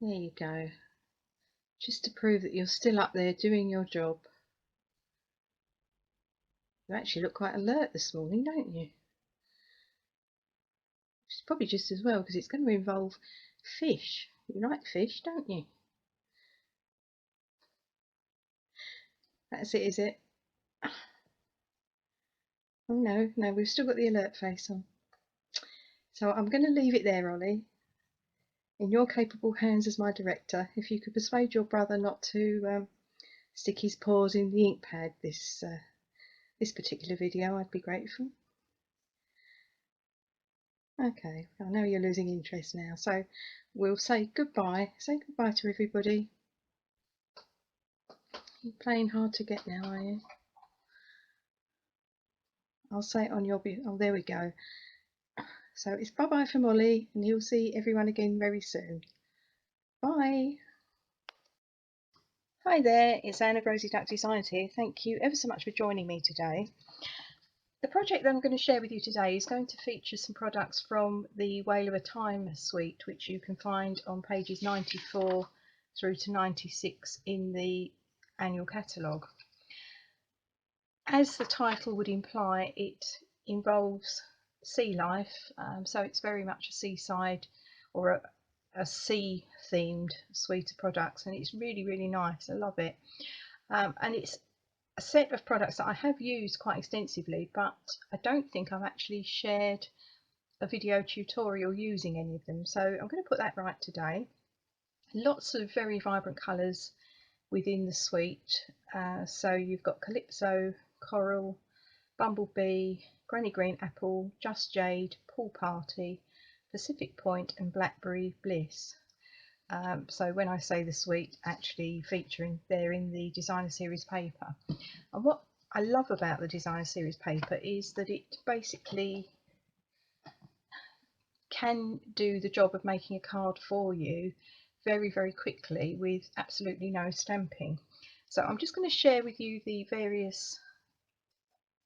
There you go. Just to prove that you're still up there doing your job. You actually look quite alert this morning, don't you? Which is probably just as well, because it's going to involve fish. You like fish, don't you? That's it, is it? Oh no, no, we've still got the alert face on. So I'm going to leave it there, Ollie, in your capable hands as my director. If you could persuade your brother not to stick his paws in the ink pad this particular video, I'd be grateful. Okay, I know you're losing interest now, so we'll say goodbye. Say goodbye to everybody. You're playing hard to get now, are you? I'll say it on your oh, there we go. So it's bye bye from Ollie, and he'll see everyone again very soon. Bye. Hi there, it's Anne of Rosie Duck Designs here. Thank you ever so much for joining me today. The project that I'm going to share with you today is going to feature some products from the Whale of a Time suite, which you can find on pages 94 through to 96 in the annual catalogue. As the title would imply, it involves sea life, so it's very much a seaside or a sea themed suite of products, and it's really nice. I love it, and it's a set of products that I have used quite extensively, but I don't think I've actually shared a video tutorial using any of them, so I'm going to put that right today. Lots of very vibrant colours within the suite, so you've got Calypso, Coral, Bumblebee, Granny Green Apple, Just Jade, Pool Party, Pacific Point and Blackberry Bliss. So when I say the suite, actually featuring there in the designer series paper. And what I love about the designer series paper is that it basically can do the job of making a card for you very quickly with absolutely no stamping. So I'm just going to share with you the various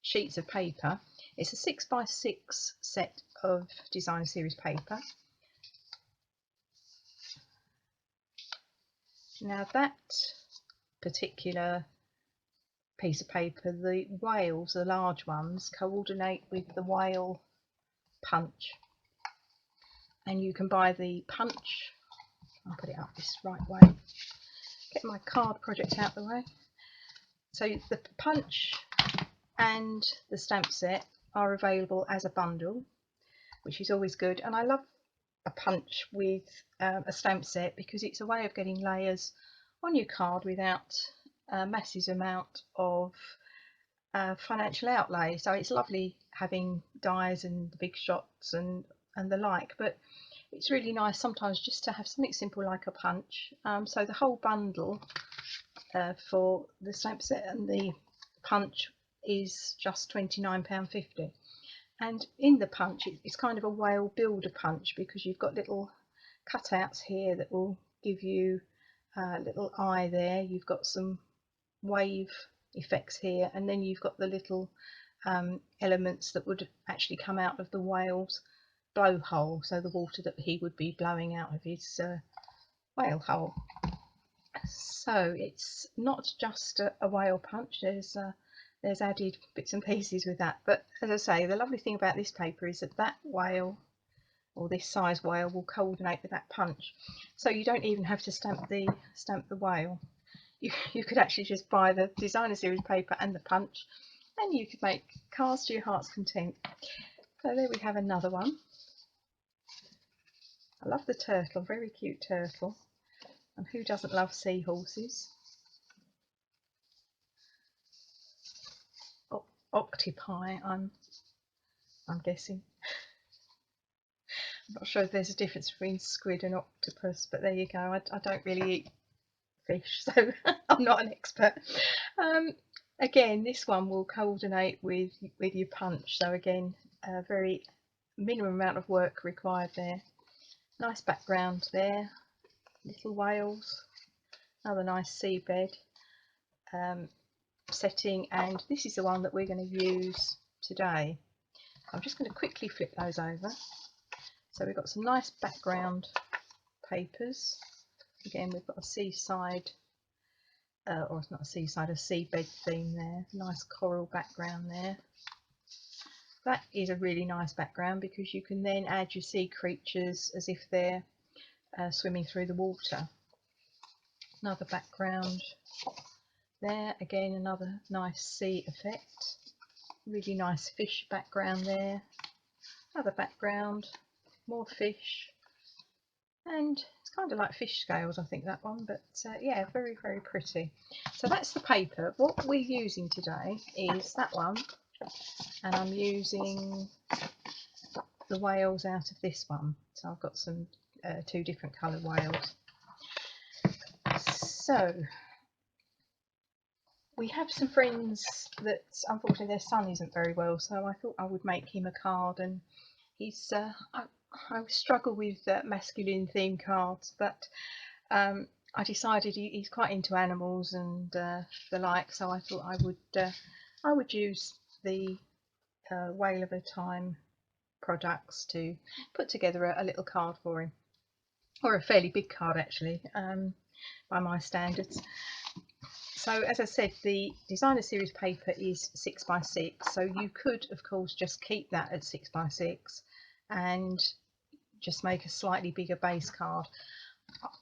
sheets of paper. It's a 6x6 set of designer series paper. Now that particular piece of paper, the whales, the large ones, coordinate with the whale punch, and you can buy the punch. I'll put it up this right way, get my card project out the way. So the punch and the stamp set are available as a bundle, which is always good, and I love a punch with a stamp set because it's a way of getting layers on your card without a massive amount of financial outlay. So it's lovely having dies and the big shots and the like, but it's really nice sometimes just to have something simple like a punch. So the whole bundle for the stamp set and the punch is just £29.50. And in the punch, it's kind of a whale builder punch because you've got little cutouts here that will give you a little eye there. You've got some wave effects here, and then you've got the little elements that would actually come out of the whale's blowhole, so the water that he would be blowing out of his whale hole. So it's not just a whale punch, there's added bits and pieces with that, but as I say, the lovely thing about this paper is that that whale, or this size whale, will coordinate with that punch, so you don't even have to stamp the whale. You could actually just buy the designer series paper and the punch, and you could make cards to your heart's content. So there we have another one. I love the turtle, very cute turtle, and who doesn't love seahorses? Octopi, I'm guessing. I'm not sure if there's a difference between squid and octopus, but there you go. I don't really eat fish, so I'm not an expert. Again, this one will coordinate with your punch, so again, a very minimum amount of work required there. Nice background there, little whales, another nice seabed setting, and this is the one that we're going to use today. I'm just going to quickly flip those over. So we've got some nice background papers, Again, we've got a seaside, or it's not a seaside, a seabed theme there. Nice coral background there. That is a really nice background because you can then add your sea creatures as if they're swimming through the water. Another background there, again another nice sea effect. Really nice fish background there. Another background, more fish, and it's kind of like fish scales, I think, that one, but yeah, very, very pretty. So that's the paper. What we're using today is that one, and I'm using the whales out of this one. So I've got some two different coloured whales. So we have some friends that unfortunately their son isn't very well, so I thought I would make him a card, and he's I struggle with masculine themed cards, but I decided he's quite into animals and the like, so I thought I would use the Whale of a Time products to put together a little card for him, or a fairly big card actually, by my standards. So as I said, the designer series paper is 6x6, so you could of course just keep that at 6x6 and just make a slightly bigger base card.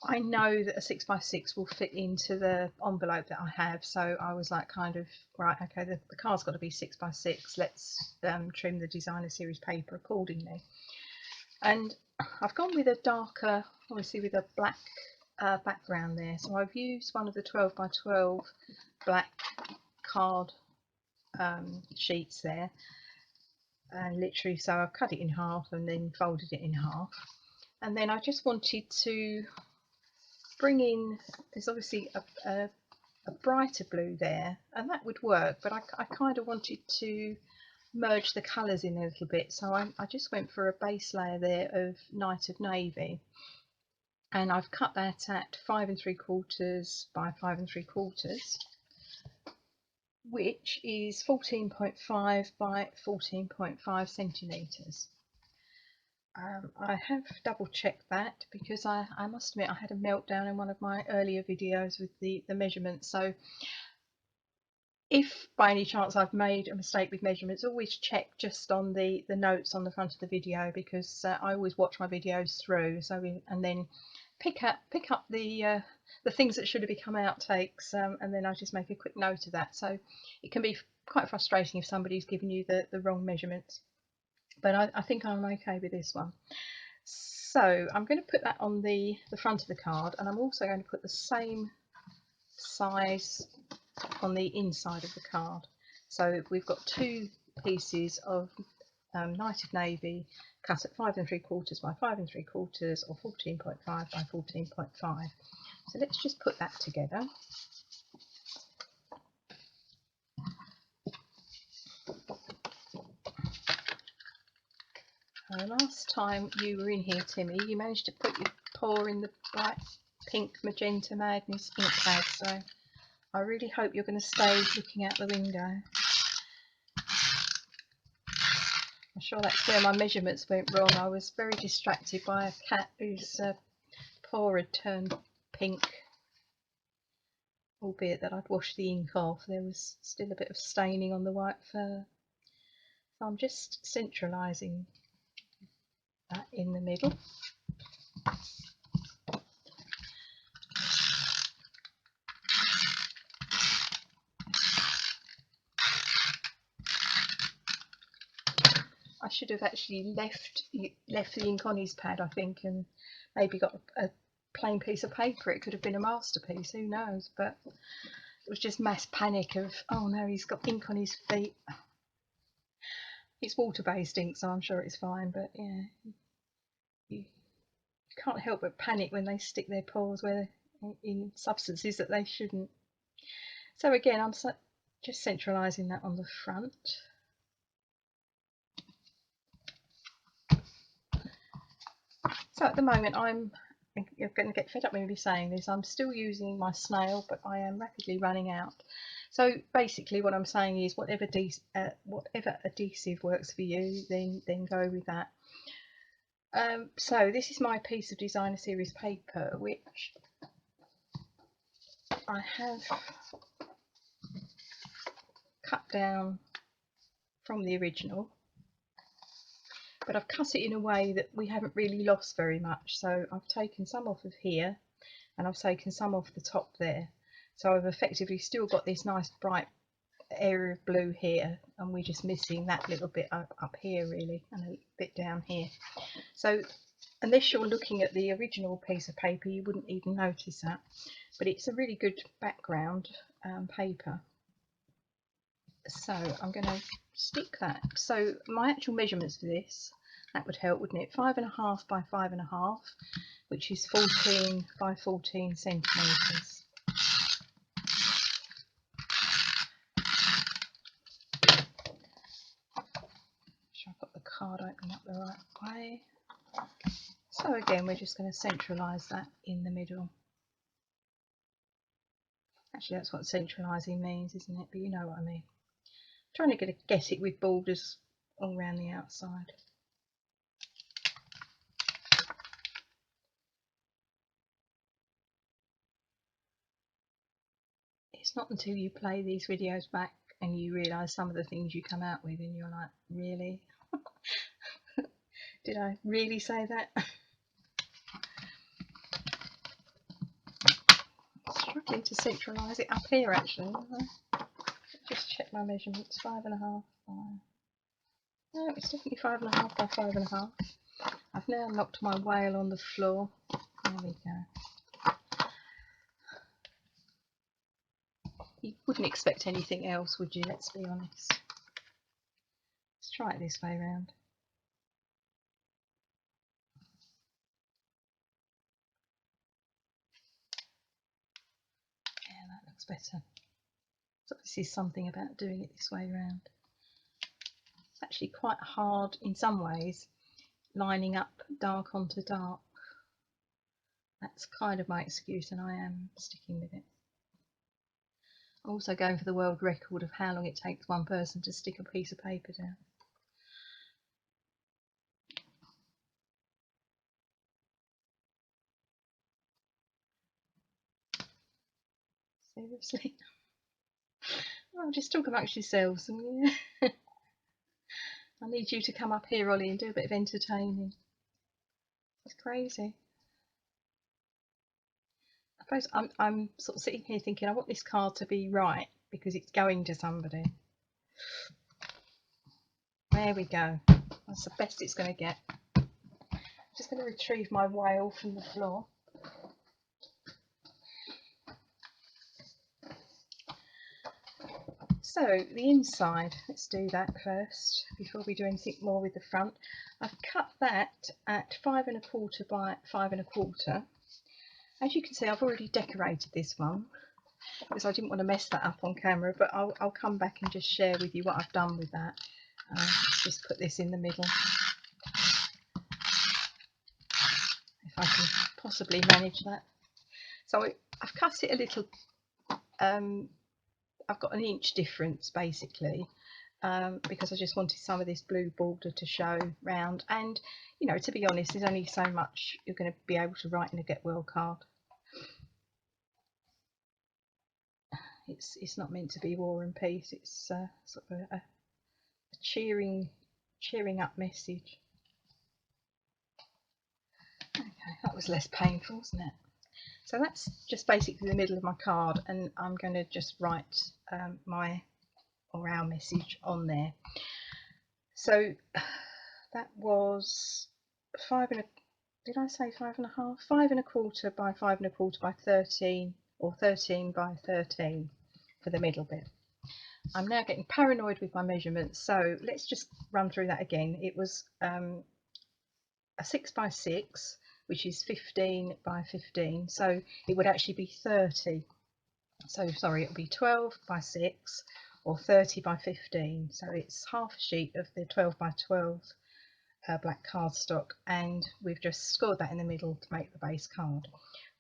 I know that a 6x6 will fit into the envelope that I have, so I was like, kind of, right, okay, the card's got to be 6x6, let's trim the designer series paper accordingly. And I've gone with a darker, obviously with a black background there, so I've used one of the 12x12 black card sheets there, and literally, so I've cut it in half and then folded it in half, and then I just wanted to bring in, there's obviously a brighter blue there, and that would work, but I kind of wanted to merge the colours in a little bit, so I just went for a base layer there of Night of Navy, and I've cut that at 5 3/4 by 5 3/4, which is 14.5 by 14.5 centimetres. I have double checked that because I must admit I had a meltdown in one of my earlier videos with the measurements, so if by any chance I've made a mistake with measurements, always check just on the notes on the front of the video, because I always watch my videos through, so and then pick up the things that should have become outtakes, and then I just make a quick note of that. So it can be quite frustrating if somebody's given you the wrong measurements, but I think I'm okay with this one. So I'm going to put that on the front of the card, and I'm also going to put the same size on the inside of the card. So we've got two pieces of Night of Navy cut at 5 3/4 by 5 3/4, or 14.5 by 14.5. So let's just put that together. Last time you were in here, Timmy, you managed to put your paw in the bright pink magenta madness ink pad, so I really hope you're going to stay looking out the window. I'm sure that's where my measurements went wrong. I was very distracted by a cat whose paw had turned pink, albeit that I'd washed the ink off. There was still a bit of staining on the white fur. So I'm just centralising that in the middle. I should have actually left the ink on his pad, I think, and maybe got a plain piece of paper. It could have been a masterpiece, who knows, but it was just mass panic of, oh no, he's got ink on his feet. It's water-based ink, so I'm sure it's fine, but yeah, you can't help but panic when they stick their paws where in substances that they shouldn't. So again, I'm just centralising that on the front. So at the moment, you're going to get fed up with me saying this, I'm still using my snail, but I am rapidly running out. So basically what I'm saying is whatever adhesive works for you, then go with that. So this is my piece of designer series paper, which I have cut down from the original, but I've cut it in a way that we haven't really lost very much. So I've taken some off of here and I've taken some off the top there, so I've effectively still got this nice bright area of blue here, and we're just missing that little bit up here really, and a bit down here. So unless you're looking at the original piece of paper, you wouldn't even notice that, but it's a really good background paper. So I'm going to stick that. So my actual measurements for this, that would help, wouldn't it? 5.5 by 5.5, which is 14 by 14 centimetres. I've got the card open up the right way. So again, we're just going to centralise that in the middle. Actually, that's what centralising means, isn't it? But you know what I mean. I'm trying to get it with borders all around the outside. It's not until you play these videos back and you realise some of the things you come out with and you're like, really? Did I really say that? Struggling to centralise it up here actually. Just check my measurements. 5.5 by... No, it's definitely 5.5 by 5.5. I've now knocked my whale on the floor. There we go. You wouldn't expect anything else, would you? Let's be honest. Let's try it this way round. Yeah, that looks better. So this is something about doing it this way round. It's actually quite hard in some ways, lining up dark onto dark. That's kind of my excuse, and I am sticking with it. I'm also going for the world record of how long it takes one person to stick a piece of paper down. Seriously? Oh, just talk amongst yourselves. I need you to come up here, Ollie, and do a bit of entertaining. It's crazy. I suppose I'm sort of sitting here thinking I want this card to be right because it's going to somebody. There we go. That's the best it's going to get. I'm just going to retrieve my whale from the floor. So the inside, let's do that first before we do anything more with the front. I've cut that at 5.25 by 5.25. As you can see, I've already decorated this one because I didn't want to mess that up on camera, but I'll come back and just share with you what I've done with that. Let's just put this in the middle, if I can possibly manage that. So I've cut it a little, I've got an inch difference basically, because I just wanted some of this blue border to show round, and you know, to be honest, there's only so much you're going to be able to write in a Get Well card. It's not meant to be War and Peace. It's sort of a cheering up message. Okay, that was less painful, wasn't it? So that's just basically the middle of my card, and I'm going to just write our message on there. So that was 5.25. Did I say 5.5? 5.25 by 5.25 by 13, or 13 by 13 for the middle bit. I'm now getting paranoid with my measurements, so let's just run through that again. It was a 6 by 6, which is 15 by 15, so it would actually be 30. So sorry, it would be 12 by 6 or 30 by 15. So it's half a sheet of the 12 by 12 black cardstock, and we've just scored that in the middle to make the base card.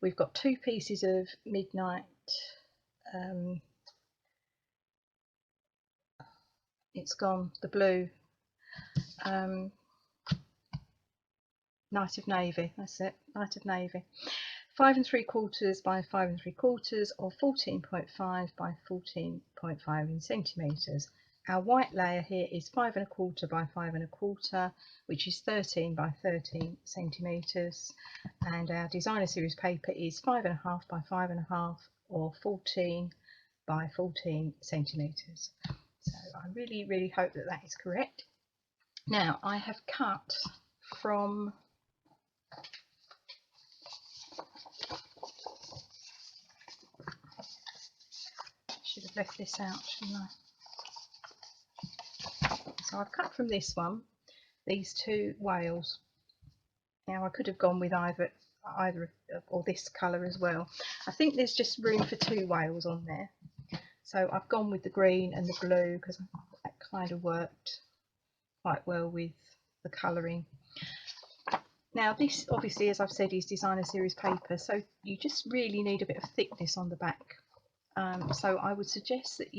We've got 2 pieces of Midnight, it's gone, the blue, Night of Navy, that's it, Night of Navy. 5 3/4 by 5 3/4 or 14.5 by 14.5 in centimetres. Our white layer here is 5 1/4 by 5 1/4, which is 13 by 13 centimetres, and our designer series paper is 5 1/2 by 5 1/2 or 14 by 14 centimetres. So I really hope that that is correct. Now I have cut from should have left this out, shouldn't I? So I've cut from this one these two whales. Now I could have gone with either or this colour as well. I think there's just room for two whales on there, so I've gone with the green and the blue because that kind of worked quite well with the colouring. Now this obviously, as I've said, is designer series paper, so you just really need a bit of thickness on the back. So I would suggest that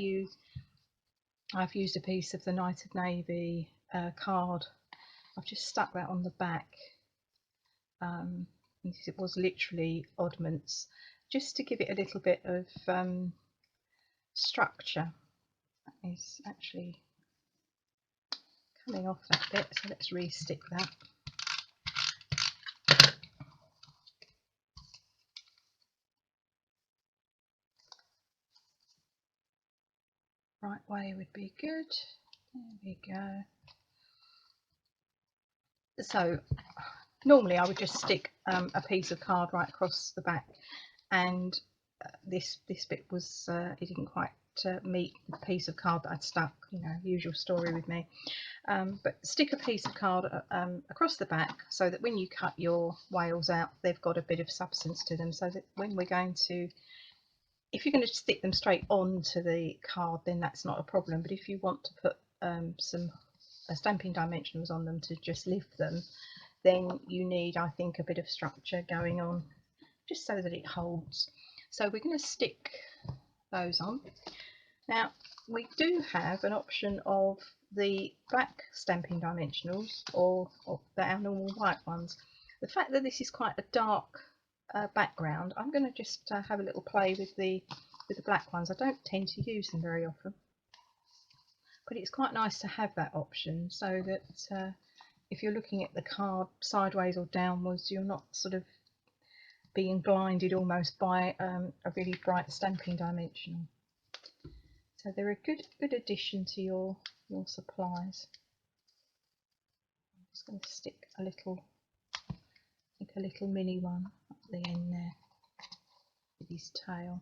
I've used a piece of the Night of Navy card. I've just stuck that on the back. It was literally oddments, just to give it a little bit of structure. That is actually coming off that bit, so let's re-stick that. Right way would be good. There we go. So normally I would just stick a piece of card right across the back, and this bit was it didn't quite meet the piece of card that I'd stuck, you know, usual story with me. But stick a piece of card across the back so that when you cut your whales out, they've got a bit of substance to them, so that when we're going to, if you're going to stick them straight onto the card, then that's not a problem. But if you want to put some stamping dimensionals on them to just lift them, then you need, I think, a bit of structure going on, just so that it holds. So we're going to stick those on. Now we do have an option of the black stamping dimensionals or our normal white ones. The fact that this is quite a dark background, I'm going to just have a little play with the black ones. I don't tend to use them very often, but it's quite nice to have that option, so that if you're looking at the card sideways or downwards, you're not sort of being blinded almost by a really bright stamping dimensional. So they're a good addition to your supplies. I'm just going to stick a little, I think a little mini one at the end there with his tail.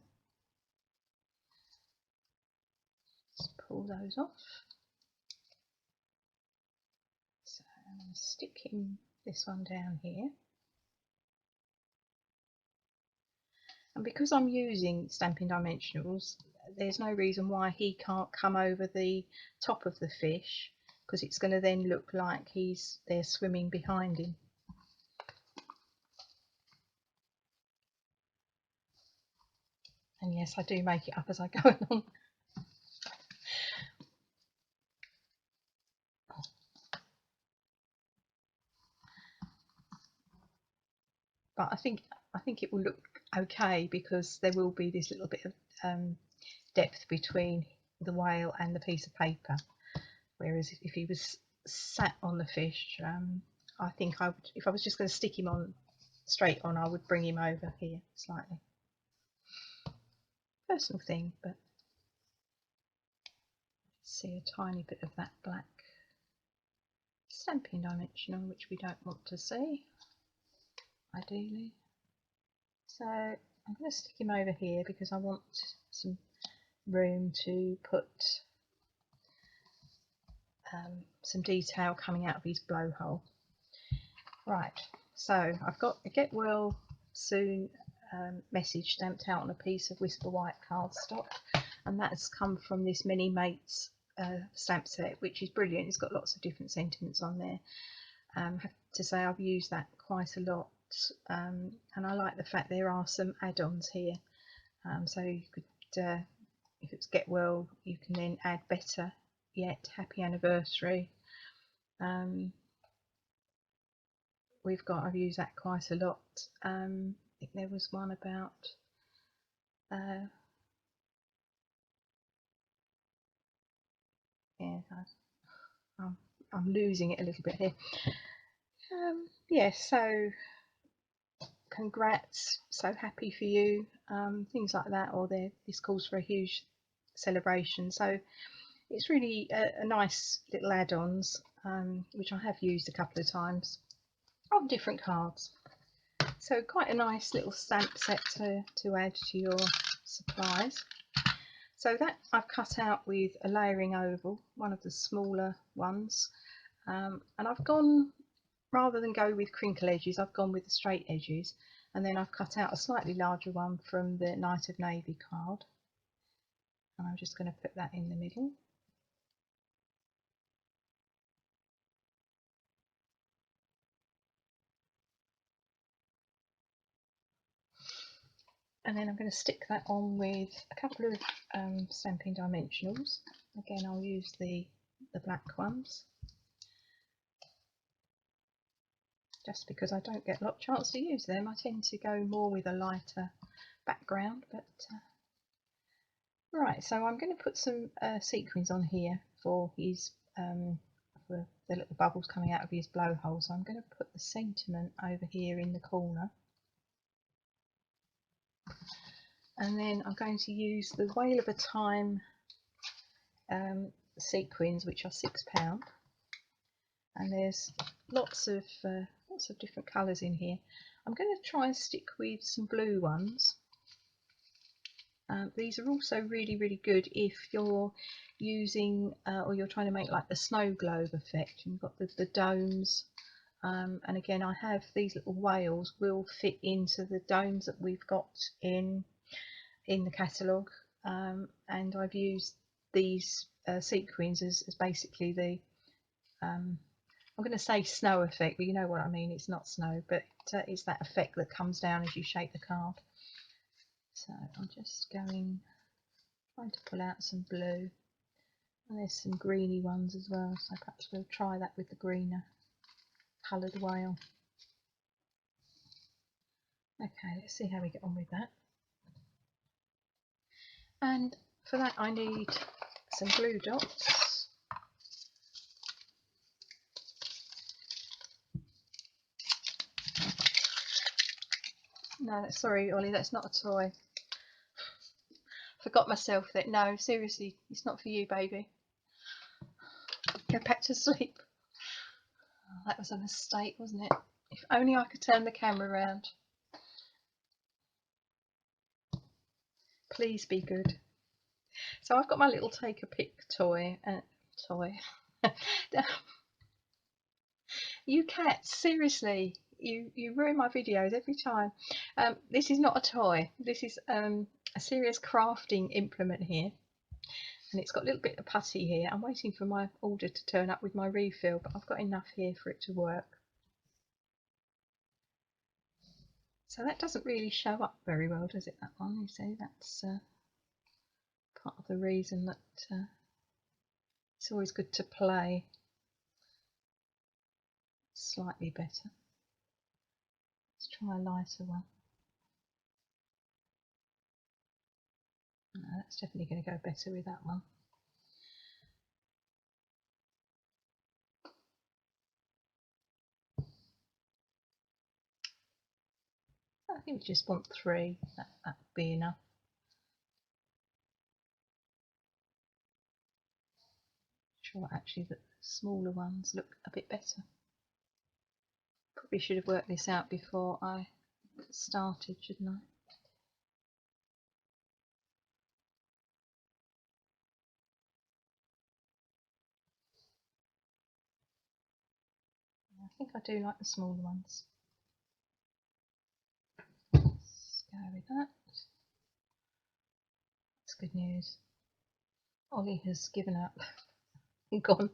Just pull those off. So I'm going to stick this one down here. And because I'm using stamping dimensionals, there's no reason why he can't come over the top of the fish, because it's going to then look like they're swimming behind him. And yes, I do make it up as I go along. But I think it will look okay, because there will be this little bit of depth between the whale and the piece of paper. Whereas if he was sat on the fish, I think I would, if I was just going to stick him on straight on, I would bring him over here slightly. Personal thing, but see a tiny bit of that black stamping dimensional, which we don't want to see ideally. So I'm going to stick him over here because I want some room to put some detail coming out of his blowhole. Right, so I've got a get well soon message stamped out on a piece of Whisper White cardstock, and that's come from this Many Mates stamp set, which is brilliant. It's got lots of different sentiments on there. I have to say I've used that quite a lot, and I like the fact there are some add-ons here. So you could, if it's get well, you can then add Better Yet, Happy Anniversary. I've used that quite a lot. think there was one about yeah, I'm losing it a little bit here. Yeah, so congrats, so happy for you, things like that, or this calls for a huge celebration. So it's really a nice little add-ons, which I have used a couple of times on different cards. So quite a nice little stamp set to add to your supplies. So that I've cut out with a layering oval, one of the smaller ones, and I've gone, rather than go with crinkle edges, I've gone with the straight edges, and then I've cut out a slightly larger one from the Night of Navy card, and I'm just going to put that in the middle. And then I'm going to stick that on with a couple of Stampin' Dimensionals. Again, I'll use the black ones, just because I don't get a lot of chance to use them. I tend to go more with a lighter background. But right, so I'm going to put some sequins on here for his for the little bubbles coming out of his blowhole. So I'm going to put the sentiment over here in the corner. And then I'm going to use the Whale of a Time sequins, which are £6, and there's lots of different colours in here. I'm going to try and stick with some blue ones. These are also really good if you're using or you're trying to make like the snow globe effect. You've got the domes, and again, I have these little whales will fit into the domes that we've got in the catalogue, and I've used these sequins as basically the I'm going to say snow effect, but you know what I mean. It's not snow, but it's that effect that comes down as you shake the card. So I'm just trying to pull out some blue, and there's some greeny ones as well, so perhaps we'll try that with the greener coloured whale. Okay, let's see how we get on with that. And for that I need some glue dots. No, sorry Ollie, that's not a toy. Forgot myself that. No, seriously, it's not for you, baby. Go back to sleep. Oh, that was a mistake, wasn't it? If only I could turn the camera around. Please be good. So I've got my little take a pic toy. You cats, seriously, you ruin my videos every time. This is not a toy. This is a serious crafting implement here, and it's got a little bit of putty here. I'm waiting for my order to turn up with my refill, but I've got enough here for it to work. So that doesn't really show up very well, does it, that one? You see, that's part of the reason that it's always good to play slightly better. Let's try a lighter one. No, that's definitely going to go better with that one. I think we just want 3. That would be enough. Sure, actually, that the smaller ones look a bit better. Probably should have worked this out before I started, shouldn't I? I think I do like the smaller ones. Let's go with that. That's good news. Ollie has given up and gone.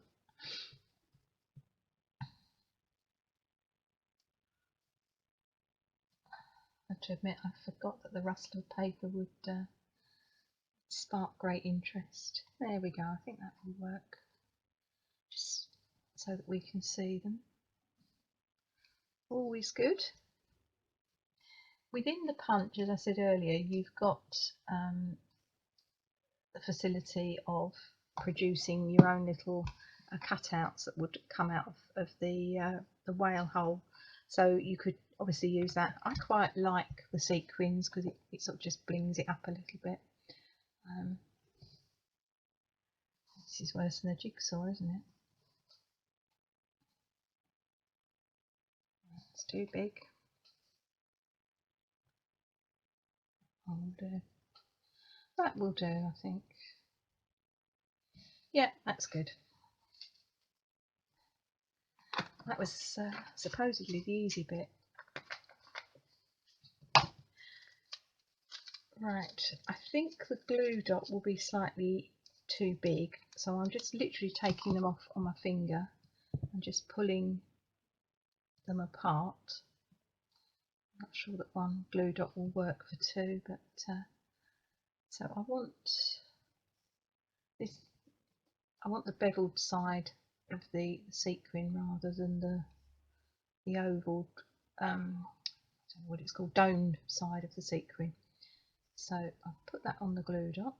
I have to admit, I forgot that the rustle of paper would spark great interest. There we go, I think that will work. Just so that we can see them. Always good. within the punch, as I said earlier, you've got the facility of producing your own little cutouts that would come out of the whale hole. So you could obviously use that. I quite like the sequins because it sort of just blings it up a little bit. This is worse than a jigsaw, isn't it? It's too big. Oh, will do. That will do, I think. Yeah, that's good. That was supposedly the easy bit. Right, I think the glue dot will be slightly too big, so I'm just literally taking them off on my finger and just pulling them apart. I'm not sure that one glue dot will work for two, but so I want this. I want the beveled side of the sequin rather than the oval, I don't know what it's called, domed side of the sequin. So I'll put that on the glue dot.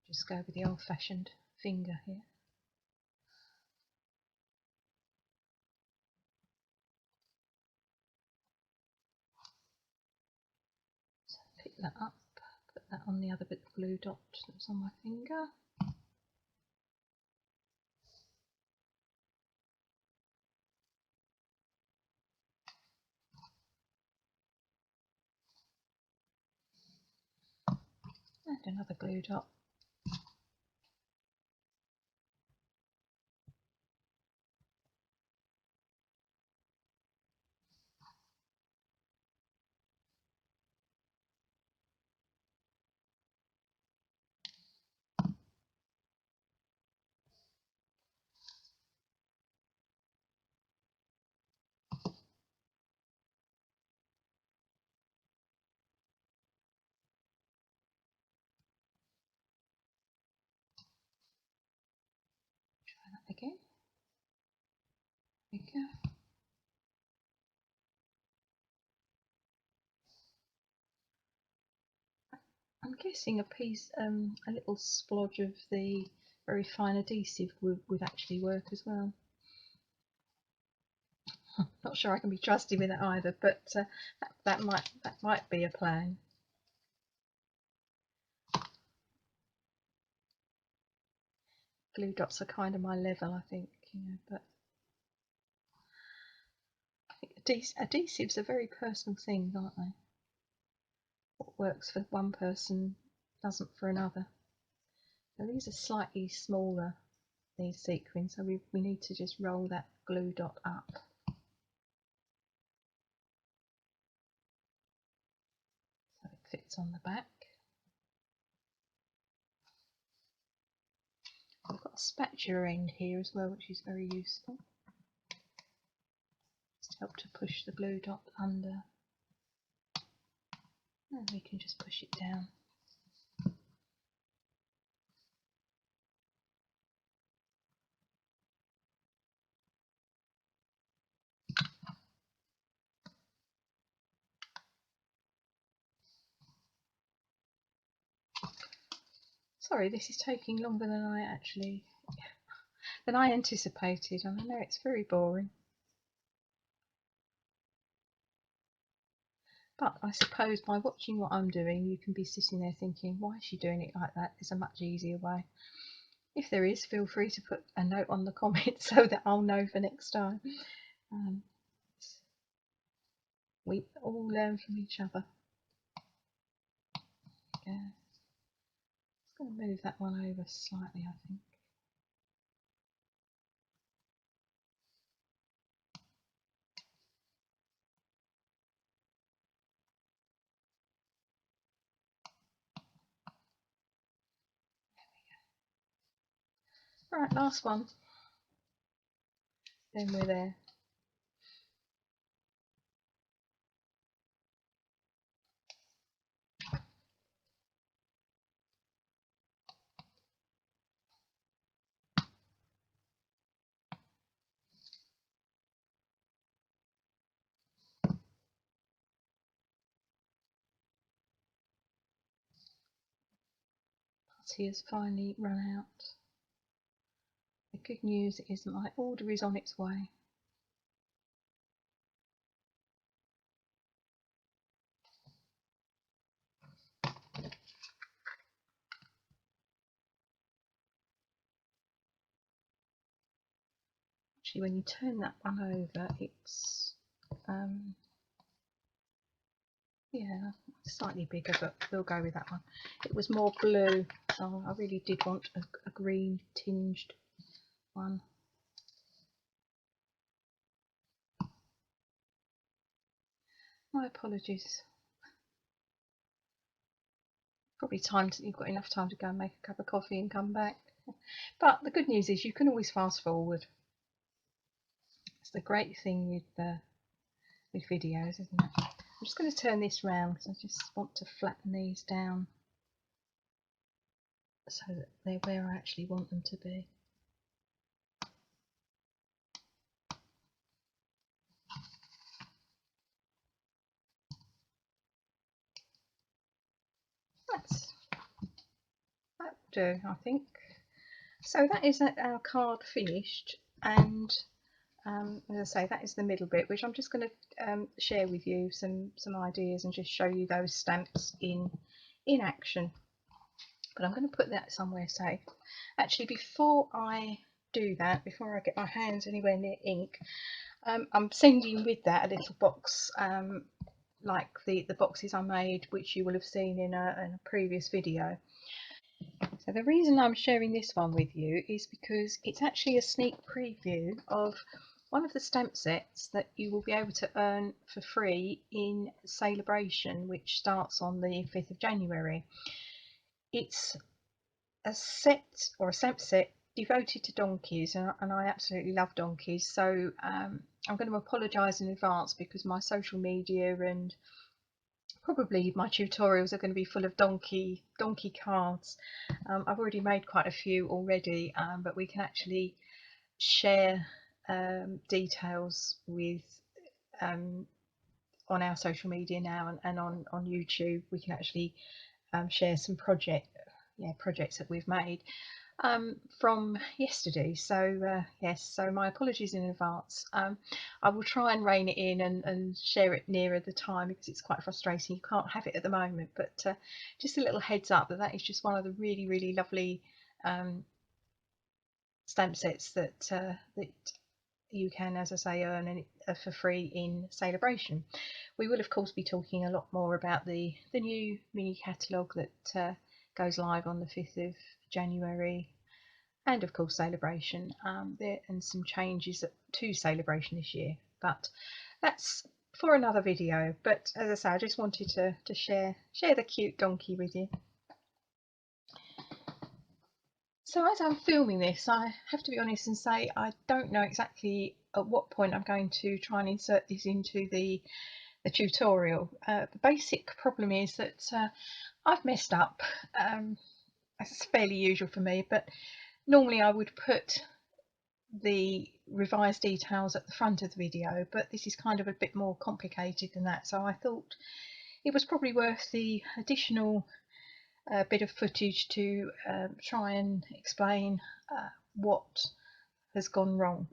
Just go with the old-fashioned finger here. So pick that up, put that on the other bit of glue dot that's on my finger. And another glue dot. Try that again. There we go. I'm guessing a piece, a little splodge of the very fine adhesive would actually work as well. Not sure I can be trusted with that either, but that might be a plan. Glue dots are kind of my level, I think, but I think adhesives are very personal things, aren't they? What works for one person doesn't for another. So these are slightly smaller, these sequins, so we need to just roll that glue dot up. So it fits on the back. I've got a spatula end here as well, which is very useful. Just help to push the glue dot under. And we can just push it down. Sorry, this is taking longer than I anticipated, and I know it's very boring. But I suppose by watching what I'm doing, you can be sitting there thinking, why is she doing it like that? There's a much easier way. If there is, feel free to put a note on the comments so that I'll know for next time. We all learn from each other. Yeah. Just going to move that one over slightly, I think. Right, last one. Then we're there. He has finally run out. The good news is that my order is on its way. Actually, when you turn that one over, it's yeah, slightly bigger, but we'll go with that one. It was more blue, so I really did want a green tinged one. My apologies. Probably you've got enough time to go and make a cup of coffee and come back. But the good news is you can always fast forward. It's the great thing with videos, isn't it? I'm just going to turn this round because I just want to flatten these down so that they're where I actually want them to be. That'll do, I think. So that is our card finished, and as I say, that is the middle bit, which I'm just going to share with you some ideas and just show you those stamps in action. But I'm going to put that somewhere safe. Actually, before I do that, before I get my hands anywhere near ink, I'm sending with that a little box, like the boxes I made, which you will have seen in a previous video. So the reason I'm sharing this one with you is because it's actually a sneak preview of one of the stamp sets that you will be able to earn for free in Celebration, which starts on the 5th of January. It's a set, or a stamp set, devoted to donkeys, and I absolutely love donkeys, so I'm going to apologise in advance because my social media and probably my tutorials are going to be full of donkey cards. I've already made quite a few already, but we can actually share details with on our social media now, and on YouTube we can actually share some projects that we've made from yesterday. So yes, so my apologies in advance. I will try and rein it in and share it nearer the time because it's quite frustrating. You can't have it at the moment, but just a little heads up that is just one of the really lovely stamp sets that that you can, as I say, earn for free in Celebration. We will of course be talking a lot more about the new mini catalogue that goes live on the 5th of January, and of course Celebration, and some changes to Celebration this year, but that's for another video. But as I say, I just wanted to share the cute donkey with you. So as I'm filming this, I have to be honest and say I don't know exactly at what point I'm going to try and insert this into the tutorial. The basic problem is that I've messed up. It's fairly usual for me, but normally I would put the revised details at the front of the video, but this is kind of a bit more complicated than that, so I thought it was probably worth the additional bit of footage to try and explain what has gone wrong.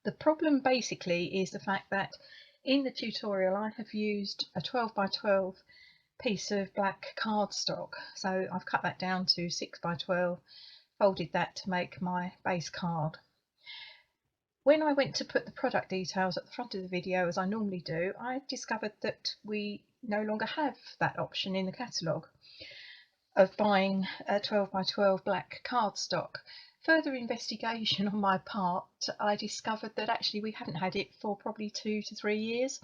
The problem basically is the fact that in the tutorial I have used a 12 by 12 piece of black cardstock, so I've cut that down to 6 by 12, folded that to make my base card. When I went to put the product details at the front of the video, as I normally do, I discovered that we no longer have that option in the catalogue of buying a 12 by 12 black cardstock. Further investigation on my part, I discovered that actually we haven't had it for probably 2 to 3 years.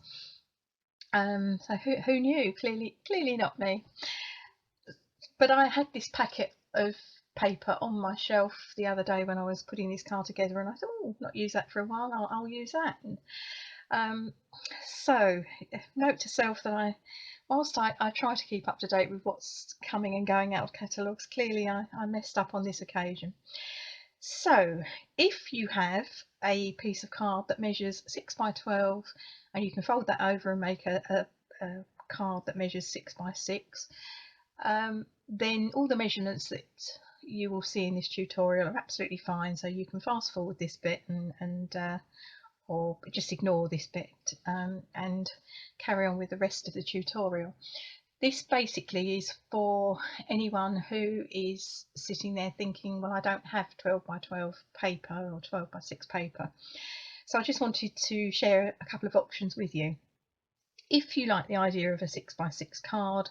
So who knew? Clearly not me. But I had this packet of paper on my shelf the other day when I was putting this card together, and I thought, oh, not use that for a while, I'll use that. And, so note to self that whilst I try to keep up to date with what's coming and going out of catalogues, clearly I messed up on this occasion. So if you have a piece of card that measures 6 by 12 and you can fold that over and make a card that measures 6 by 6, then all the measurements that you will see in this tutorial are absolutely fine, so you can fast forward this bit or just ignore this bit and carry on with the rest of the tutorial. This basically is for anyone who is sitting there thinking, well, I don't have 12 by 12 paper or 12 by 6 paper. So I just wanted to share a couple of options with you. If you like the idea of a 6 by 6 card,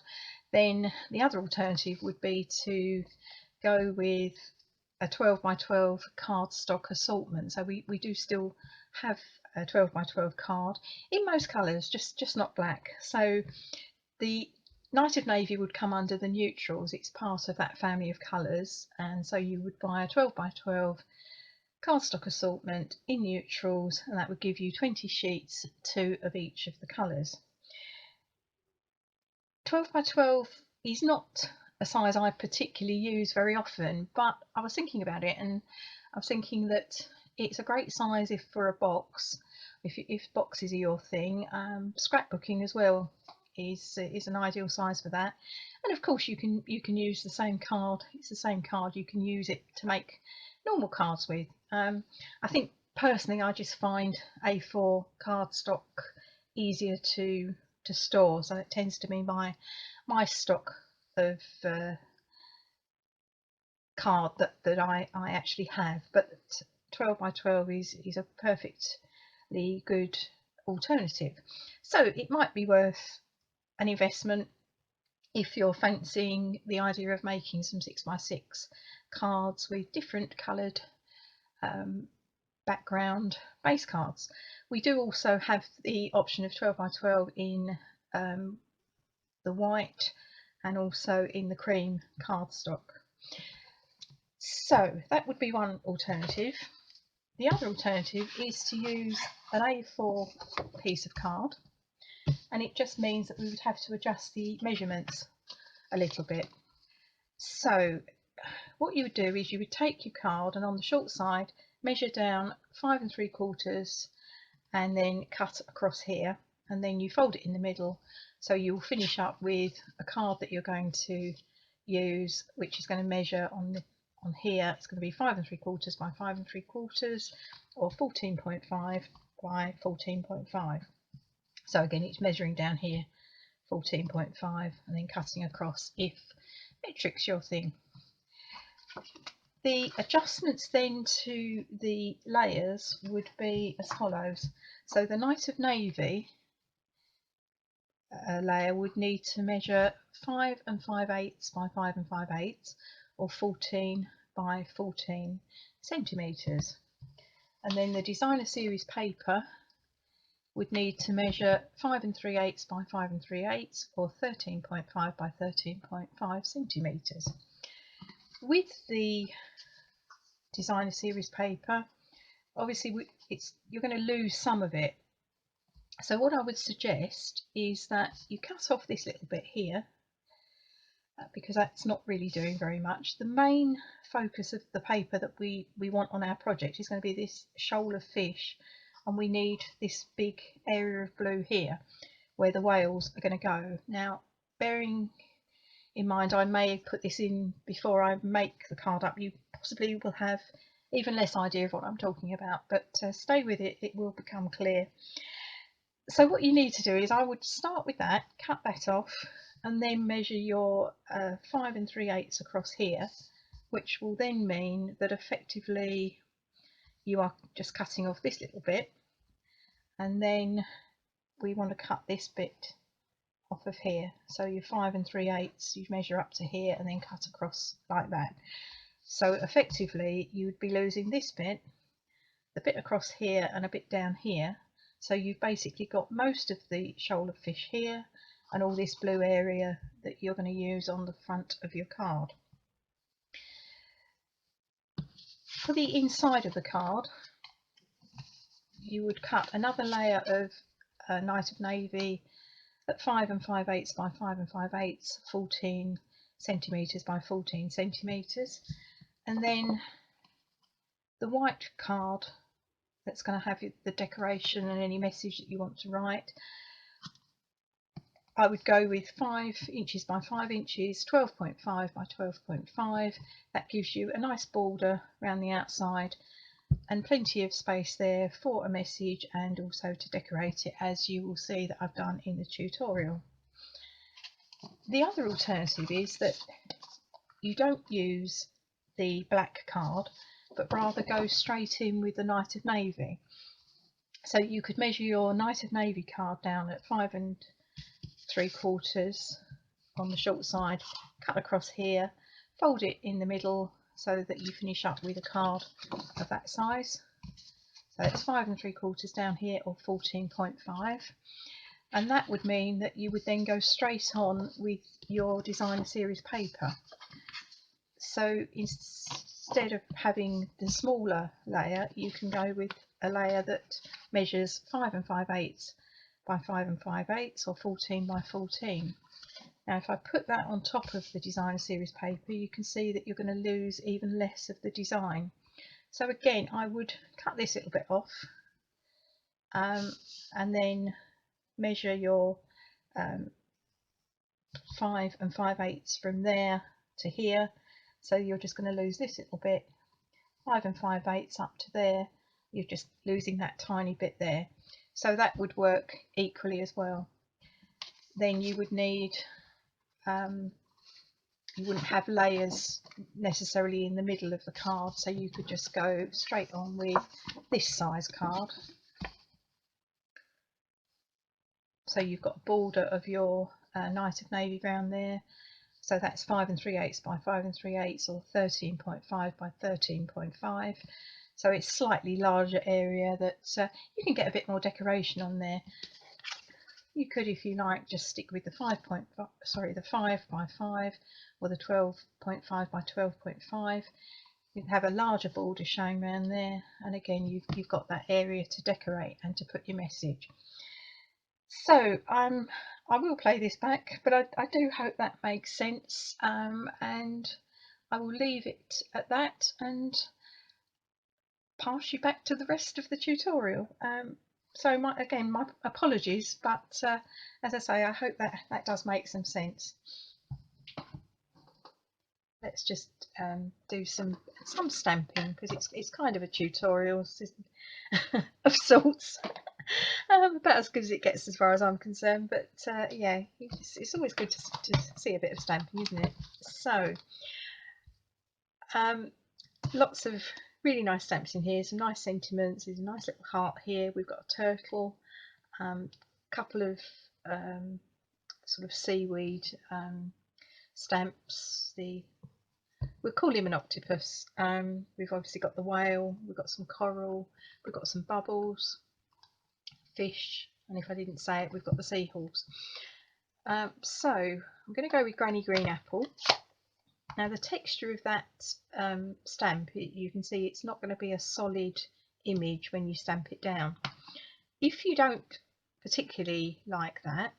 then the other alternative would be to go with a 12 by 12 cardstock assortment. So we do still have a 12 by 12 card in most colours, just not black. So the Night of Navy would come under the neutrals. It's part of that family of colours, and so you would buy a 12 by 12 cardstock assortment in neutrals, and that would give you 20 sheets, 2 of each of the colours. 12 by 12 is not a size I particularly use very often, but I was thinking about it, and I was thinking that it's a great size if for a box, if boxes are your thing. Scrapbooking as well is an ideal size for that, and of course you can use the same card. It's the same card, you can use it to make normal cards with. I think personally I just find A4 cardstock easier to store, so it tends to be my stock of card that I actually have. But 12 by 12 is a perfectly good alternative, so it might be worth an investment if you're fancying the idea of making some 6 by 6 cards with different coloured background base cards. We do also have the option of 12 by 12 in the white and also in the cream cardstock. So that would be one alternative. The other alternative is to use an A4 piece of card, and it just means that we would have to adjust the measurements a little bit. So what you would do is you would take your card and on the short side measure down 5 3/4 and then cut across here, and then you fold it in the middle, so you'll finish up with a card that you're going to use, which is going to measure on here. It's going to be 5 3/4 by 5 3/4 or 14.5 by 14.5. So again, it's measuring down here 14.5 and then cutting across if metric's your thing. The adjustments then to the layers would be as follows. So the Night of Navy layer would need to measure 5 5/8 by 5 5/8 or 14 by 14 centimetres. And then the Designer Series paper would need to measure 5 3/8 by 5 3/8 or 13.5 by 13.5 centimetres. With the Designer Series paper, obviously you're going to lose some of it. So what I would suggest is that you cut off this little bit here, because that's not really doing very much. The main focus of the paper that we want on our project is going to be this shoal of fish, and we need this big area of blue here where the whales are going to go. Now, bearing in mind I may put this in before I make the card up, you possibly will have even less idea of what I'm talking about, but stay with it, it will become clear. So what you need to do is I would start with that, cut that off, and then measure your 5 3/8 across here, which will then mean that effectively you are just cutting off this little bit, and then we want to cut this bit off of here. So your 5 3/8 you measure up to here and then cut across like that. So effectively you would be losing this bit, the bit across here and a bit down here. So you've basically got most of the shoal of fish here and all this blue area that you're going to use on the front of your card. For the inside of the card, you would cut another layer of Night of Navy at 5 5/8 by 5 5/8, 14 centimetres by 14 centimetres, and then the white card that's going to have the decoration and any message that you want to write. I would go with 5 inches by 5 inches, 12.5 by 12.5. That gives you a nice border around the outside and plenty of space there for a message and also to decorate it, as you will see that I've done in the tutorial. The other alternative is that you don't use the black card but rather go straight in with the Night of Navy. So you could measure your Night of Navy card down at 5 3/4 on the short side, cut across here, fold it in the middle so that you finish up with a card of that size. So it's 5 3/4 down here, or 14.5, and that would mean that you would then go straight on with your designer series paper. So instead of having the smaller layer, you can go with a layer that measures 5 5/8 by 5 5/8, or 14 by 14. Now if I put that on top of the designer series paper, you can see that you're going to lose even less of the design. So again, I would cut this little bit off and then measure your 5 5/8 from there to here. So you're just going to lose this little bit, 5 5/8 up to there. You're just losing that tiny bit there. So that would work equally as well. Then you would need, you wouldn't have layers necessarily in the middle of the card, so you could just go straight on with this size card. So you've got a border of your Night of Navy round there. So that's 5 3/8 by 5 3/8, or 13.5 by 13.5. So it's slightly larger area that you can get a bit more decoration on there. You could, if you like, just stick with the 5 by 5, or the 12.5 by 12.5. You have a larger border shown around there, and again you've got that area to decorate and to put your message. So I will play this back, but I do hope that makes sense, and I will leave it at that and pass you back to the rest of the tutorial. So my apologies, but as I say, I hope that does make some sense. Let's just do some stamping, because it's kind of a tutorial of sorts. About as good as it gets as far as I'm concerned, but yeah, it's always good to see a bit of stamping, isn't it? So lots of really nice stamps in here, some nice sentiments. There's a nice little heart here, we've got a turtle, a couple of sort of seaweed stamps. We'll call him an octopus. We've obviously got the whale, we've got some coral, we've got some bubbles, fish, and if I didn't say it, we've got the seahorse. So I'm going to go with Granny Green Apple. Now the texture of that stamp, you can see it's not going to be a solid image when you stamp it down. If you don't particularly like that,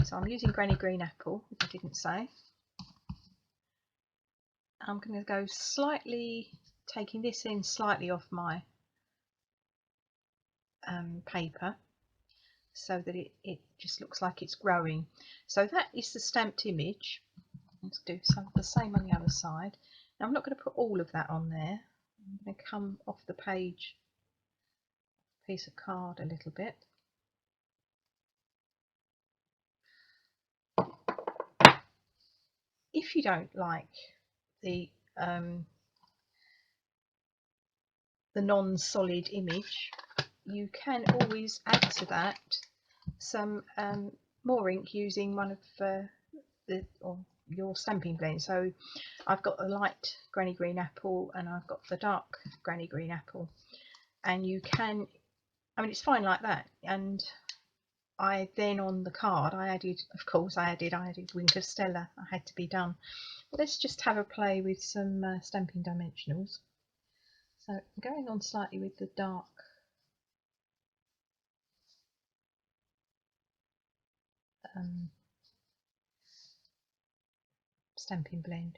so I'm using Granny Green Apple, if I didn't say. I'm going to go slightly, taking this in slightly off my paper, so that it just looks like it's growing. So that is the stamped image. Let's do the same on the other side. Now I'm not going to put all of that on there. I'm going to come off the page, piece of card, a little bit. If you don't like the non-solid image, you can always add to that some more ink using one of your stamping blend. So I've got the light Granny Green Apple and I've got the dark Granny Green Apple, and you can, I mean, it's fine like that. And I then, on the card, I added, of course, I added Wink of Stella. I had to be done. But let's just have a play with some stamping dimensionals. So I'm going on slightly with the dark stamping blend.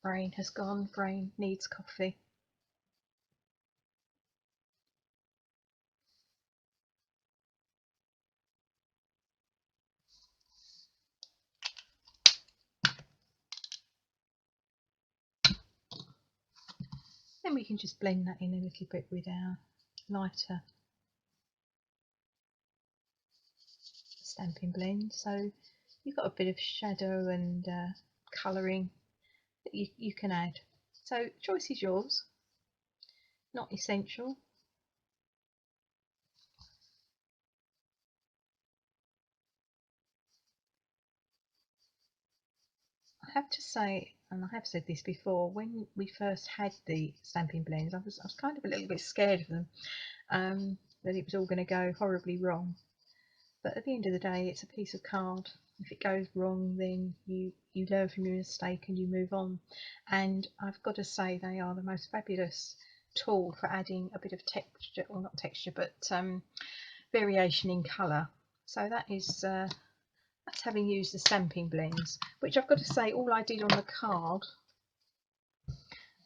Brain has gone, brain needs coffee. Then we can just blend that in a little bit with our lighter stamping blend. So you've got a bit of shadow and colouring that you can add. So choice is yours, not essential. I have to say, and I have said this before, when we first had the stamping blends, I was kind of a little bit scared of them, that it was all going to go horribly wrong. But at the end of the day, it's a piece of card. If it goes wrong, then you learn from your mistake and you move on. And I've got to say, they are the most fabulous tool for adding a bit of texture, or not texture, but variation in colour. So that is that's having used the stamping blends, which I've got to say, all I did on the card,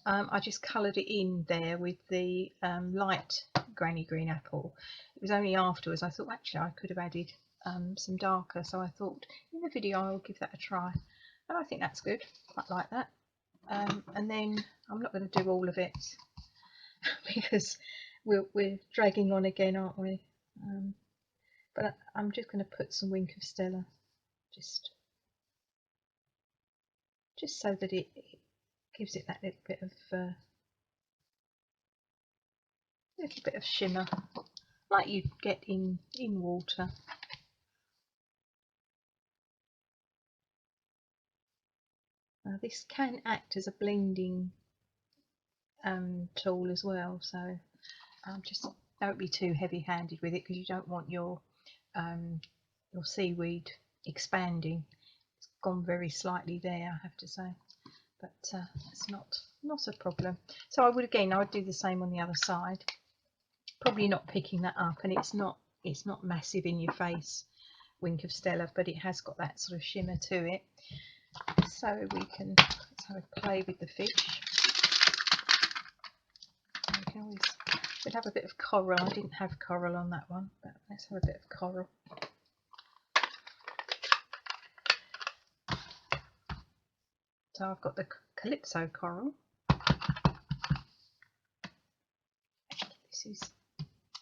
I just coloured it in there with the light granny green apple. It was only afterwards I thought actually I could have added some darker, so I thought in the video I'll give that a try, and I think that's good. Quite like that. And then I'm not going to do all of it because we're dragging on again, aren't we? But I'm just going to put some Wink of Stella, just so that it gives it that little bit of shimmer, like you'd get in water. This can act as a blending tool as well, so just don't be too heavy-handed with it, because you don't want your seaweed expanding. It's gone very slightly there, I have to say, but it's not a problem. So I would do the same on the other side, probably not picking that up, and it's not massive in your face Wink of Stella, but it has got that sort of shimmer to it. So let's have a play with the fish. We'd have a bit of coral. I didn't have coral on that one, but let's have a bit of coral. So I've got the Calypso coral. This is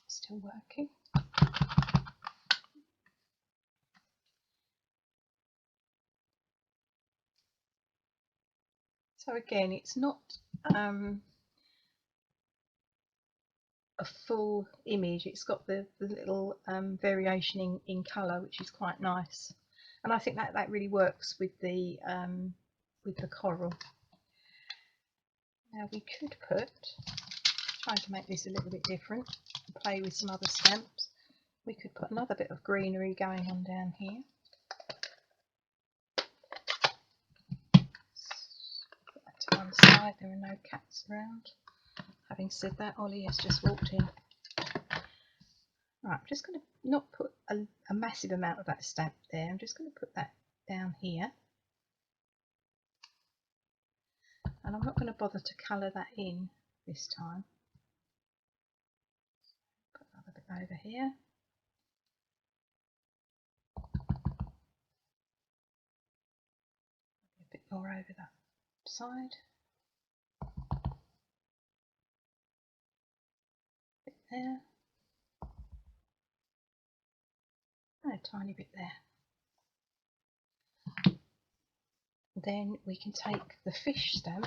still working. So again, it's not a full image. It's got the little variation in colour, which is quite nice, and I think that really works with the coral. Now we could trying to make this a little bit different, play with some other stamps. We could put another bit of greenery going on down here. Put that to one side, there are no cats around. Having said that, Ollie has just walked in. Right, I'm just going to not put a massive amount of that stamp there. I'm just going to put that down here. And I'm not going to bother to colour that in this time. Put another bit over here. A bit more over that side. A bit there. And a tiny bit there. Then we can take the fish stamp,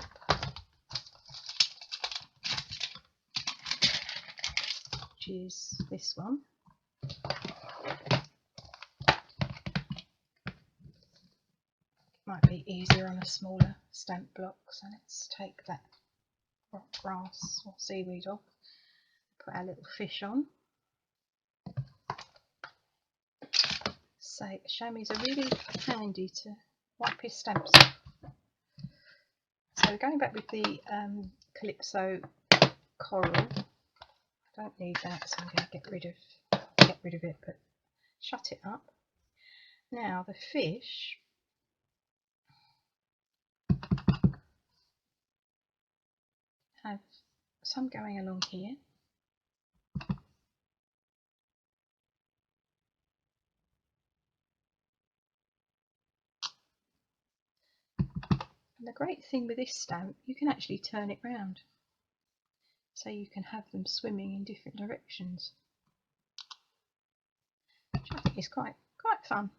which is this one. Might be easier on a smaller stamp block, so let's take that rock grass or seaweed off, put our little fish on. So chamois are really handy to wipe your stamps off. So going back with the Calypso coral, I don't need that, so I'm going to get rid of it, but shut it up. Now the fish, have some going along here. And the great thing with this stamp, you can actually turn it round. so you can have them swimming in different directions, which I think is quite fun.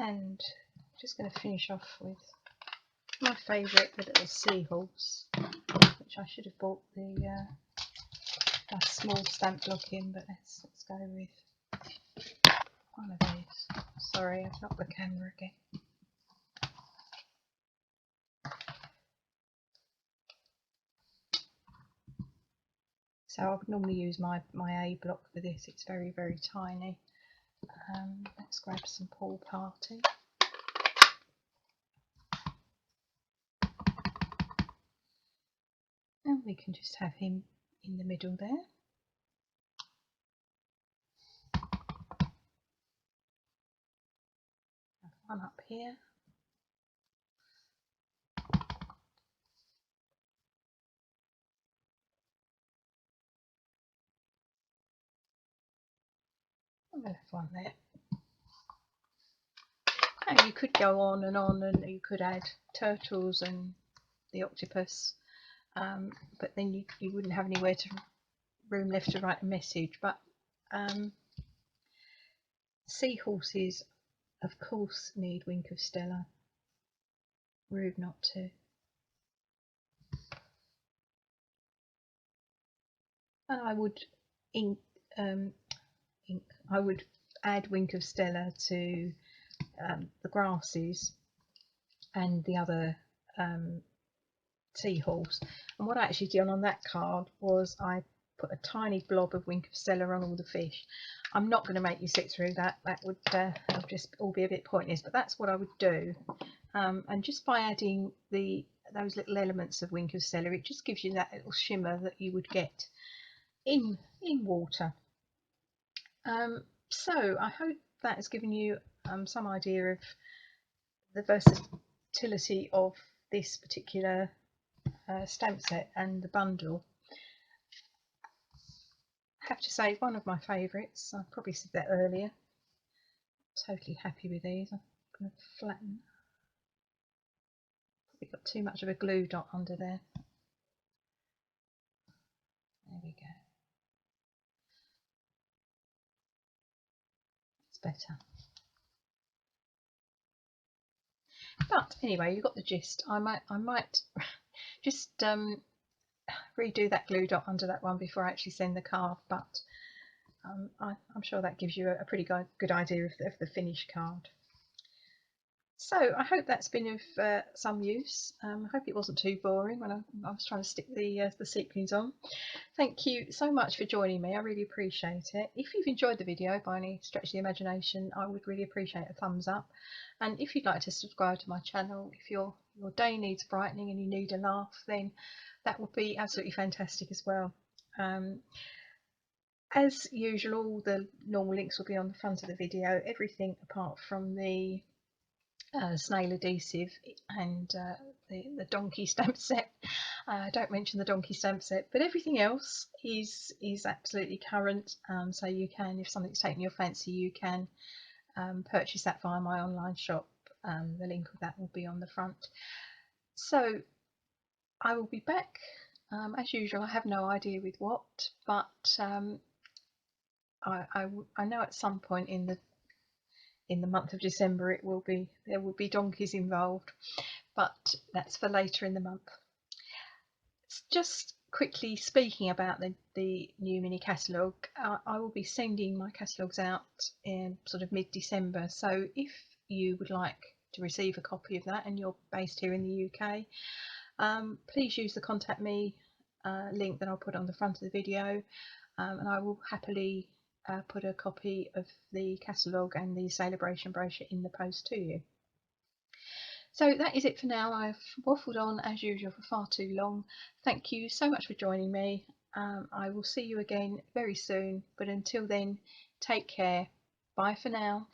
And I'm just going to finish off with my favourite, the little seahorse, which I should have bought the small stamp block in, but let's go with one of these. Sorry, I've knocked the camera again. So I would normally use my A block for this. It's very tiny. Let's grab some Paul Party. And we can just have him in the middle there. Have one up here. I'm going to have one there. And you could go on, and you could add turtles and the octopus, but then you wouldn't have anywhere to room left to write a message. But seahorses, of course, need Wink of Stella. Rude not to. And I would I would add Wink of Stella to the grasses and the other seahorse. And what I actually did on that card was I put a tiny blob of Wink of Stella on all the fish. I'm not going to make you sit through that. That would just all be a bit pointless, but that's what I would do. And just by adding those little elements of Wink of Stella, it just gives you that little shimmer that you would get in water. So I hope that has given you some idea of the versatility of this particular stamp set and the bundle. I have to say, one of my favourites. I probably said that earlier. Totally happy with these. I'm going to flatten. Probably got too much of a glue dot under there. There we go. It's better. But anyway, you got the gist. I might just redo that glue dot under that one before I actually send the card, but I'm sure that gives you a pretty good idea of the finished card. So I hope that's been of some use. I hope it wasn't too boring when I was trying to stick the sequins on. Thank you so much for joining me. I really appreciate it. If you've enjoyed the video by any stretch of the imagination, I would really appreciate a thumbs up. And if you'd like to subscribe to my channel, if your day needs brightening and you need a laugh, then that would be absolutely fantastic as well. As usual, all the normal links will be on the front of the video, everything apart from the snail adhesive and the donkey stamp set. Don't mention the donkey stamp set, but everything else is absolutely current, so you can, if something's taken your fancy, you can purchase that via my online shop. The link of that will be on the front. So I will be back as usual. I have no idea with what, but I know at some point in the month of December there will be donkeys involved, but that's for later in the month. Just quickly speaking about the new mini catalogue, I will be sending my catalogues out in sort of mid-December, so if you would like to receive a copy of that and you're based here in the UK, please use the contact me link that I'll put on the front of the video, and I will happily put a copy of the catalogue and the celebration brochure in the post to you. So that is it for now. I've waffled on as usual for far too long. Thank you so much for joining me. I will see you again very soon, but until then, take care. Bye for now.